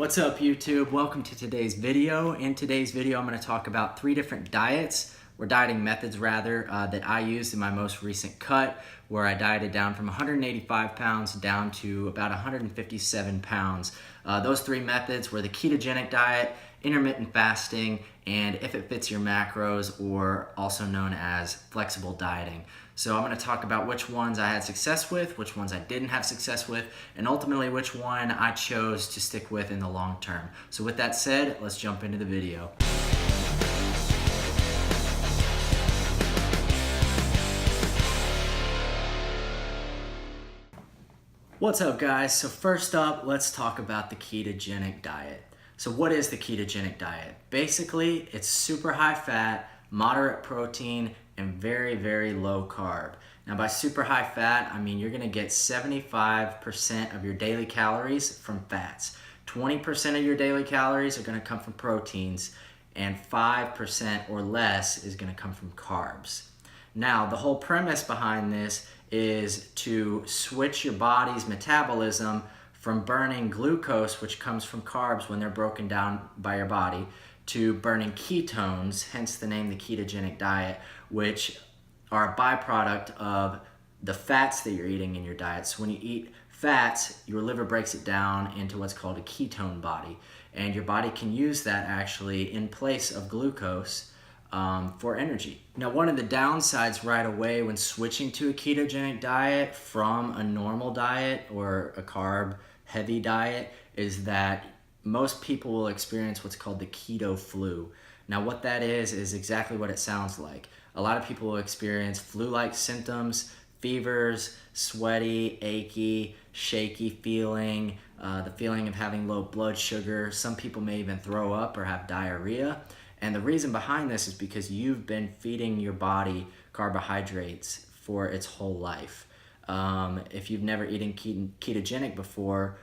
What's up YouTube? Welcome to today's video. In today's video, I'm going to talk about 3 different diets, or dieting methods rather, that I used in my most recent cut, where I dieted down from 185 pounds down to about 157 pounds. Those 3 methods were the ketogenic diet, intermittent fasting, and if it fits your macros, or also known as flexible dieting. So I'm going to talk about which ones I had success with, which ones I didn't have success with, and ultimately which one I chose to stick with in the long term. So with that said, let's jump into the video. What's up guys? So first up, let's talk about the ketogenic diet. So what is the ketogenic diet? Basically, it's super high fat, moderate protein, and very, very low carb. Now by super high fat, I mean you're gonna get 75% of your daily calories from fats. 20% of your daily calories are gonna come from proteins, and 5% or less is gonna come from carbs. Now, the whole premise behind this is to switch your body's metabolism from burning glucose, which comes from carbs when they're broken down by your body, to burning ketones, hence the name the ketogenic diet, which are a byproduct of the fats that you're eating in your diet. So when you eat fats, your liver breaks it down into what's called a ketone body, and your body can use that actually in place of glucose for energy. Now, one of the downsides right away when switching to a ketogenic diet from a normal diet or a carb-heavy diet is that most people will experience what's called the keto flu. Now, what that is exactly what it sounds like. A lot of people will experience flu-like symptoms, fevers, sweaty, achy, shaky feeling, the feeling of having low blood sugar. Some people may even throw up or have diarrhea. And the reason behind this is because you've been feeding your body carbohydrates for its whole life. If you've never eaten ketogenic before,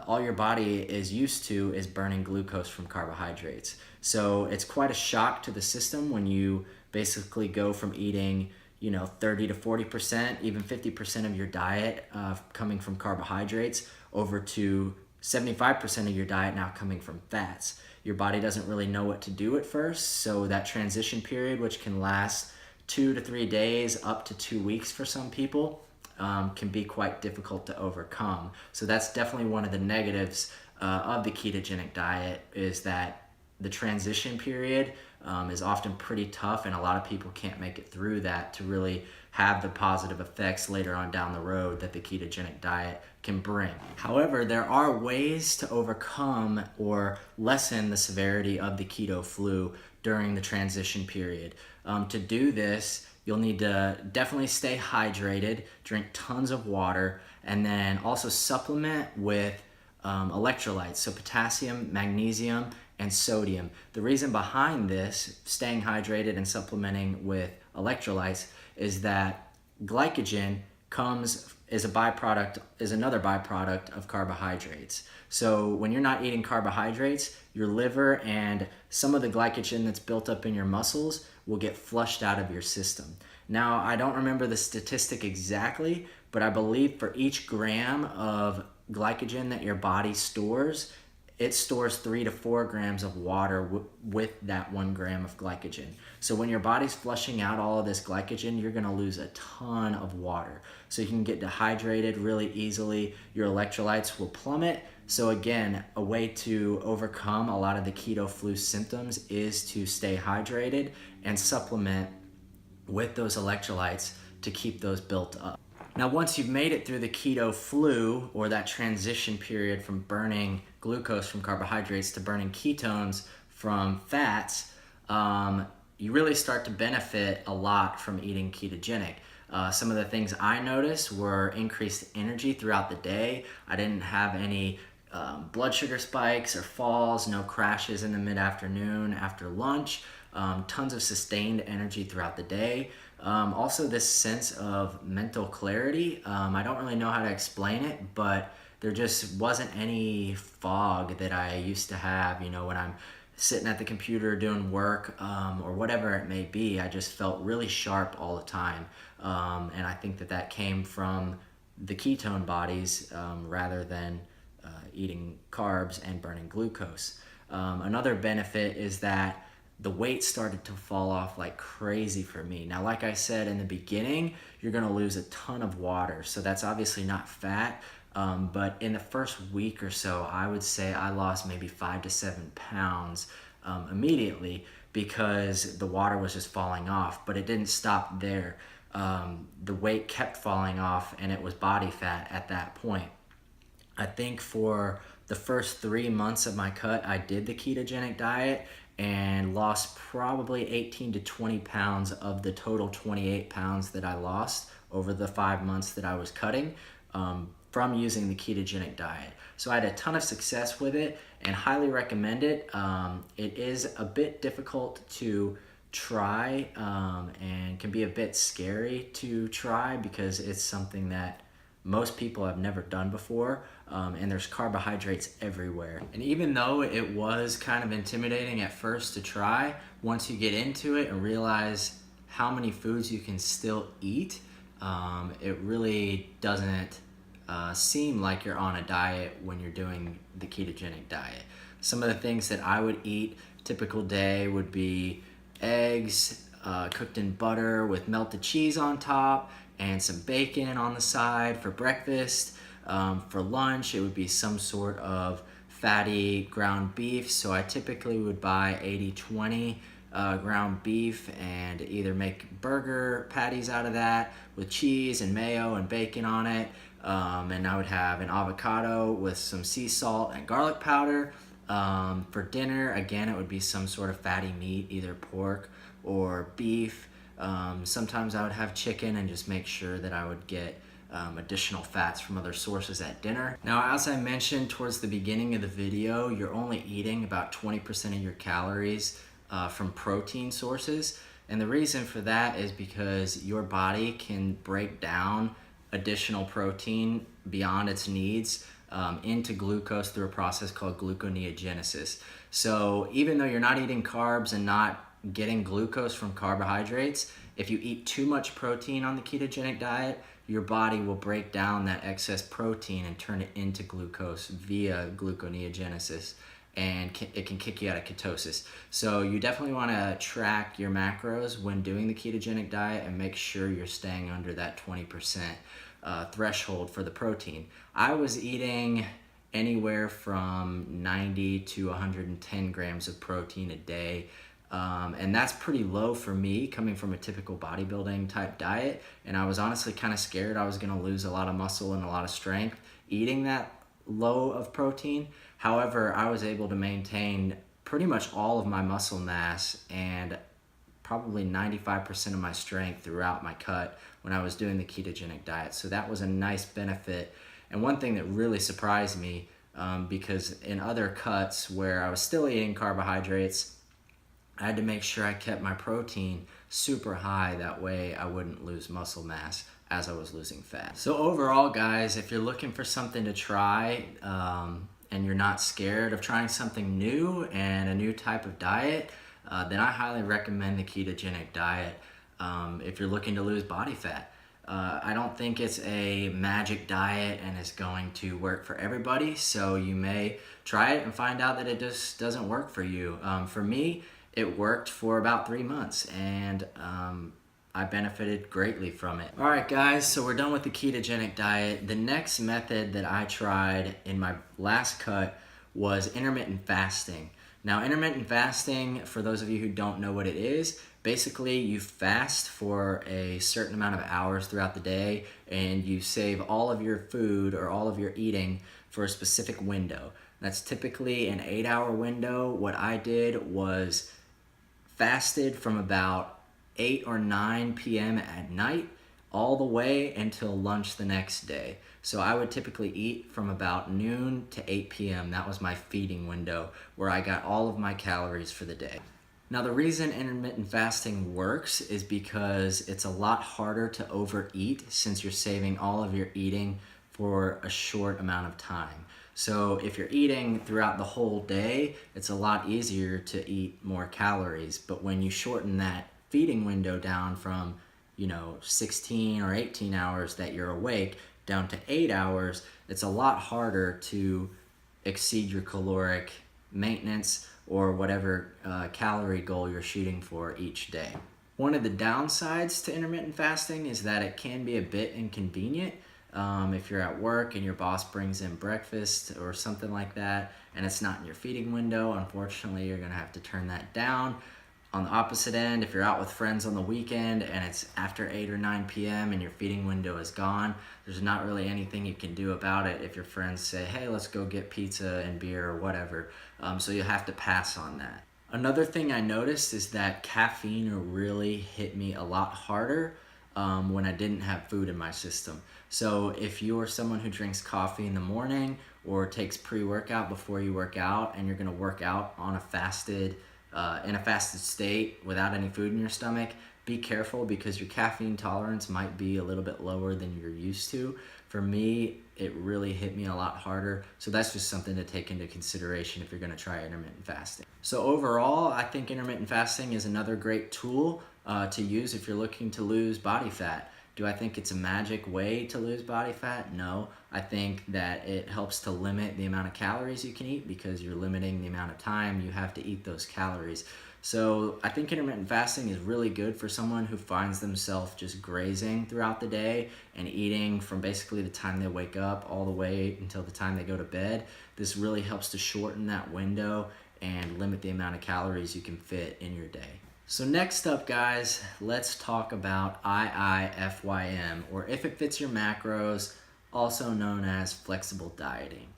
all your body is used to is burning glucose from carbohydrates. So it's quite a shock to the system when you basically go from eating 30 to 40%, even 50% of your diet coming from carbohydrates over to 75% of your diet now coming from fats. Your body doesn't really know what to do at first, so that transition period, which can last 2 to 3 days, up to 2 weeks for some people, can be quite difficult to overcome. So that's definitely one of the negatives of the ketogenic diet, is that the transition period is often pretty tough, and a lot of people can't make it through that to really have the positive effects later on down the road that the ketogenic diet can bring. However, there are ways to overcome or lessen the severity of the keto flu during the transition period. To do this, you'll need to definitely stay hydrated, drink tons of water, and then also supplement with electrolytes, so potassium, magnesium, and sodium. The reason behind this, staying hydrated and supplementing with electrolytes, is that glycogen is another byproduct of carbohydrates. So when you're not eating carbohydrates, your liver and some of the glycogen that's built up in your muscles will get flushed out of your system. Now, I don't remember the statistic exactly, but I believe for each gram of glycogen that your body stores, it stores 3 to 4 grams of water with that 1 gram of glycogen. So when your body's flushing out all of this glycogen, you're gonna lose a ton of water. So you can get dehydrated really easily. Your electrolytes will plummet. So again, a way to overcome a lot of the keto flu symptoms is to stay hydrated and supplement with those electrolytes to keep those built up. Now, once you've made it through the keto flu, or that transition period from burning glucose from carbohydrates to burning ketones from fats, you really start to benefit a lot from eating ketogenic. Some of the things I noticed were increased energy throughout the day. I didn't have any blood sugar spikes or falls, no crashes in the mid-afternoon after lunch, tons of sustained energy throughout the day. Also this sense of mental clarity. I don't really know how to explain it, but there just wasn't any fog that I used to have, when I'm sitting at the computer doing work or whatever it may be. I just felt really sharp all the time. And I think that came from the ketone bodies rather than eating carbs and burning glucose. Another benefit is that the weight started to fall off like crazy for me. Now, like I said in the beginning, you're gonna lose a ton of water, so that's obviously not fat. But in the first week or so, I would say I lost maybe 5 to 7 pounds immediately because the water was just falling off. But it didn't stop there. The weight kept falling off, and it was body fat at that point. I think for the first 3 months of my cut, I did the ketogenic diet and lost probably 18 to 20 pounds of the total 28 pounds that I lost over the 5 months that I was cutting from using the ketogenic diet. So I had a ton of success with it and highly recommend it. It is a bit difficult to try and can be a bit scary to try because it's something that most people have never done before, and there's carbohydrates everywhere. And even though it was kind of intimidating at first to try, once you get into it and realize how many foods you can still eat, it really doesn't seem like you're on a diet when you're doing the ketogenic diet. Some of the things that I would eat typical day would be eggs cooked in butter with melted cheese on top and some bacon on the side for breakfast. For lunch, it would be some sort of fatty ground beef. So I typically would buy 80-20 ground beef and either make burger patties out of that with cheese and mayo and bacon on it. And I would have an avocado with some sea salt and garlic powder. For dinner, again, it would be some sort of fatty meat, either pork or beef. Sometimes I would have chicken and just make sure that I would get additional fats from other sources at dinner. Now, as I mentioned towards the beginning of the video, you're only eating about 20% of your calories from protein sources. And the reason for that is because your body can break down additional protein beyond its needs into glucose through a process called gluconeogenesis. So even though you're not eating carbs and not getting glucose from carbohydrates, if you eat too much protein on the ketogenic diet, your body will break down that excess protein and turn it into glucose via gluconeogenesis, and it can kick you out of ketosis. So you definitely want to track your macros when doing the ketogenic diet and make sure you're staying under that 20% threshold for the protein. I was eating anywhere from 90 to 110 grams of protein a day. And that's pretty low for me coming from a typical bodybuilding type diet. And I was honestly kind of scared I was going to lose a lot of muscle and a lot of strength eating that low of protein. However, I was able to maintain pretty much all of my muscle mass and probably 95% of my strength throughout my cut when I was doing the ketogenic diet. So that was a nice benefit. And one thing that really surprised me, because in other cuts where I was still eating carbohydrates, I had to make sure I kept my protein super high. That way I wouldn't lose muscle mass as I was losing fat. So overall, guys, if you're looking for something to try and you're not scared of trying something new and a new type of diet, then I highly recommend the ketogenic diet if you're looking to lose body fat. I don't think it's a magic diet and it's going to work for everybody, so you may try it and find out that it just doesn't work for you. For me, it worked for about 3 months, and I benefited greatly from it. All right, guys, so we're done with the ketogenic diet. The next method that I tried in my last cut was intermittent fasting. Now, intermittent fasting, for those of you who don't know what it is, basically you fast for a certain amount of hours throughout the day, and you save all of your food or all of your eating for a specific window. That's typically an 8-hour window. What I did was fasted from about 8 or 9 p.m. at night all the way until lunch the next day. So I would typically eat from about noon to 8 p.m. That was my feeding window where I got all of my calories for the day. Now, the reason intermittent fasting works is because it's a lot harder to overeat since you're saving all of your eating for a short amount of time. So if you're eating throughout the whole day, it's a lot easier to eat more calories. But when you shorten that feeding window down from 16 or 18 hours that you're awake down to 8 hours, it's a lot harder to exceed your caloric maintenance or whatever calorie goal you're shooting for each day. One of the downsides to intermittent fasting is that it can be a bit inconvenient. If you're at work and your boss brings in breakfast or something like that and it's not in your feeding window, unfortunately you're gonna have to turn that down. On the opposite end, if you're out with friends on the weekend and it's after 8 or 9 p.m. and your feeding window is gone, there's not really anything you can do about it if your friends say, hey, let's go get pizza and beer or whatever. So you'll have to pass on that. Another thing I noticed is that caffeine really hit me a lot harder when I didn't have food in my system. So if you're someone who drinks coffee in the morning or takes pre-workout before you work out and you're gonna work out on a fasted in a fasted state without any food in your stomach, be careful because your caffeine tolerance might be a little bit lower than you're used to. For me, it really hit me a lot harder. So that's just something to take into consideration if you're gonna try intermittent fasting. So overall, I think intermittent fasting is another great tool to use if you're looking to lose body fat. Do I think it's a magic way to lose body fat? No. I think that it helps to limit the amount of calories you can eat because you're limiting the amount of time you have to eat those calories. So I think intermittent fasting is really good for someone who finds themselves just grazing throughout the day and eating from basically the time they wake up all the way until the time they go to bed. This really helps to shorten that window and limit the amount of calories you can fit in your day. So next up, guys, let's talk about IIFYM, or if it fits your macros, also known as flexible dieting.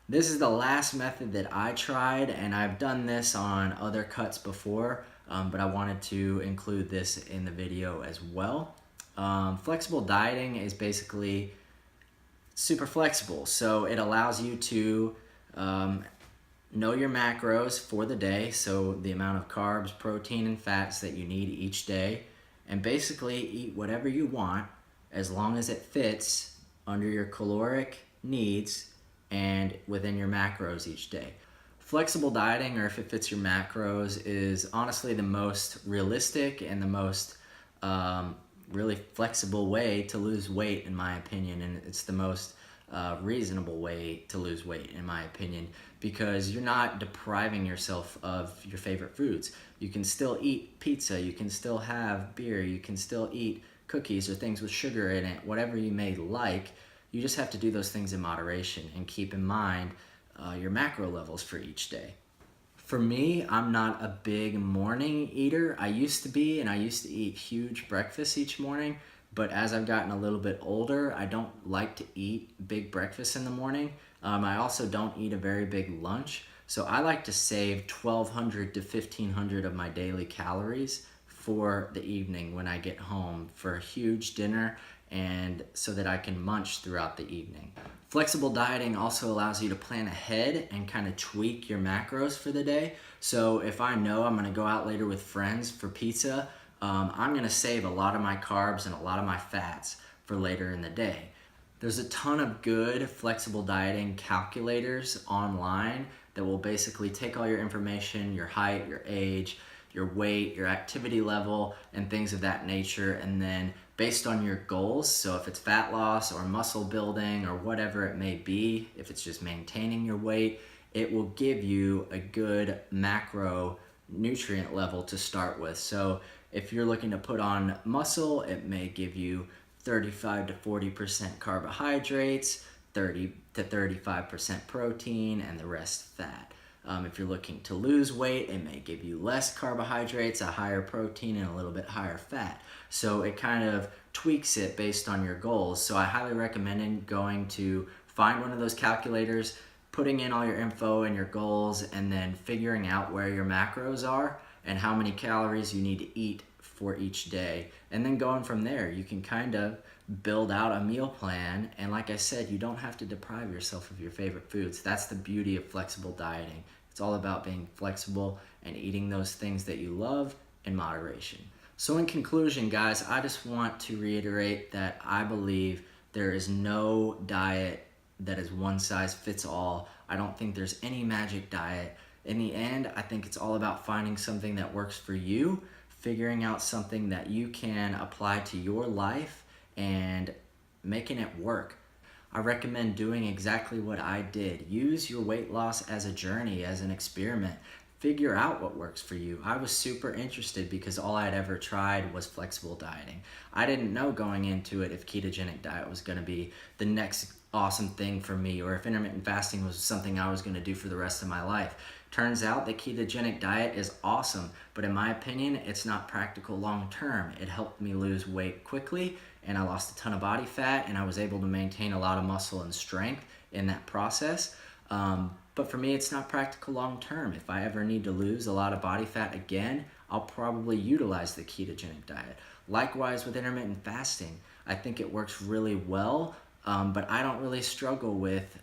This is the last method that I tried, and I've done this on other cuts before, but I wanted to include this in the video as well. Flexible dieting is basically super flexible, so it allows you to know your macros for the day, so the amount of carbs, protein, and fats that you need each day, and basically eat whatever you want as long as it fits under your caloric needs and within your macros each day. Flexible dieting, or if it fits your macros, is honestly the most realistic and the most really flexible way to lose weight, in my opinion, and it's the most reasonable way to lose weight, in my opinion, because you're not depriving yourself of your favorite foods. You can still eat pizza, you can still have beer, you can still eat cookies or things with sugar in it, whatever you may like. You just have to do those things in moderation and keep in mind your macro levels for each day. For me, I'm not a big morning eater. I used to be, and I used to eat huge breakfasts each morning. But as I've gotten a little bit older, I don't like to eat big breakfasts in the morning. I also don't eat a very big lunch. So I like to save 1,200 to 1,500 of my daily calories for the evening when I get home for a huge dinner, and so that I can munch throughout the evening. Flexible dieting also allows you to plan ahead and kind of tweak your macros for the day. So if I know I'm gonna go out later with friends for pizza, I'm gonna save a lot of my carbs and a lot of my fats for later in the day. There's a ton of good flexible dieting calculators online that will basically take all your information, your height, your age, your weight, your activity level, and things of that nature, and then based on your goals, so if it's fat loss or muscle building or whatever it may be, if it's just maintaining your weight, it will give you a good macro nutrient level to start with. So if you're looking to put on muscle, it may give you 35 to 40% carbohydrates, 30 to 35% protein, and the rest fat. If you're looking to lose weight, it may give you less carbohydrates, a higher protein, and a little bit higher fat. So it kind of tweaks it based on your goals. So I highly recommend going to find one of those calculators, putting in all your info and your goals, and then figuring out where your macros are and how many calories you need to eat for each day. And then going from there, you can kind of build out a meal plan. And like I said, you don't have to deprive yourself of your favorite foods. That's the beauty of flexible dieting. It's all about being flexible and eating those things that you love in moderation. So in conclusion, guys, I just want to reiterate that I believe there is no diet that is one size fits all. I don't think there's any magic diet. In the end, I think it's all about finding something that works for you, figuring out something that you can apply to your life and making it work. I recommend doing exactly what I did. Use your weight loss as a journey, as an experiment. Figure out what works for you. I was super interested because all I'd ever tried was flexible dieting. I didn't know going into it if ketogenic diet was going to be the next awesome thing for me, or if intermittent fasting was something I was going to do for the rest of my life. Turns out the ketogenic diet is awesome, but in my opinion, it's not practical long term. It helped me lose weight quickly, and I lost a ton of body fat, and I was able to maintain a lot of muscle and strength in that process. But for me, it's not practical long term. If I ever need to lose a lot of body fat again, I'll probably utilize the ketogenic diet. Likewise with intermittent fasting, I think it works really well, but I don't really struggle with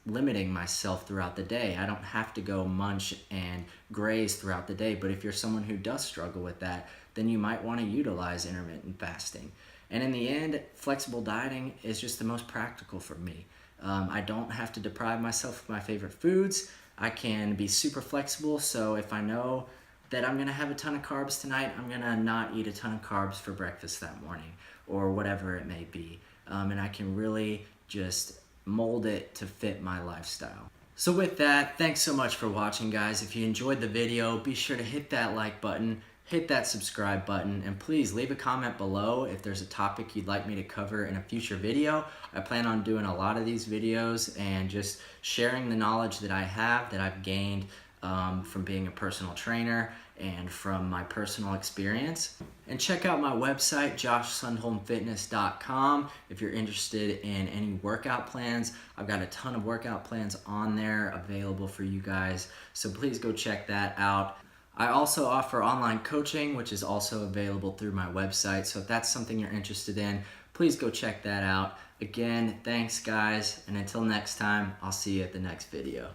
limiting myself throughout the day. I don't have to go munch and graze throughout the day, but if you're someone who does struggle with that, then you might want to utilize intermittent fasting. And in the end, flexible dieting is just the most practical for me. I don't have to deprive myself of my favorite foods. I can be super flexible, so if I know that I'm gonna have a ton of carbs tonight, I'm gonna not eat a ton of carbs for breakfast that morning, or whatever it may be. And I can really just mold it to fit my lifestyle. So with that, thanks so much for watching, guys. If you enjoyed the video, be sure to hit that like button, hit that subscribe button, and please leave a comment below if there's a topic you'd like me to cover in a future video. I plan on doing a lot of these videos and just sharing the knowledge that I have, that I've gained from being a personal trainer and from my personal experience. And check out my website, joshsundholmfitness.com, if you're interested in any workout plans. I've got a ton of workout plans on there available for you guys, so please go check that out. I also offer online coaching, which is also available through my website, so if that's something you're interested in, please go check that out. Again, thanks guys, and until next time, I'll see you at the next video.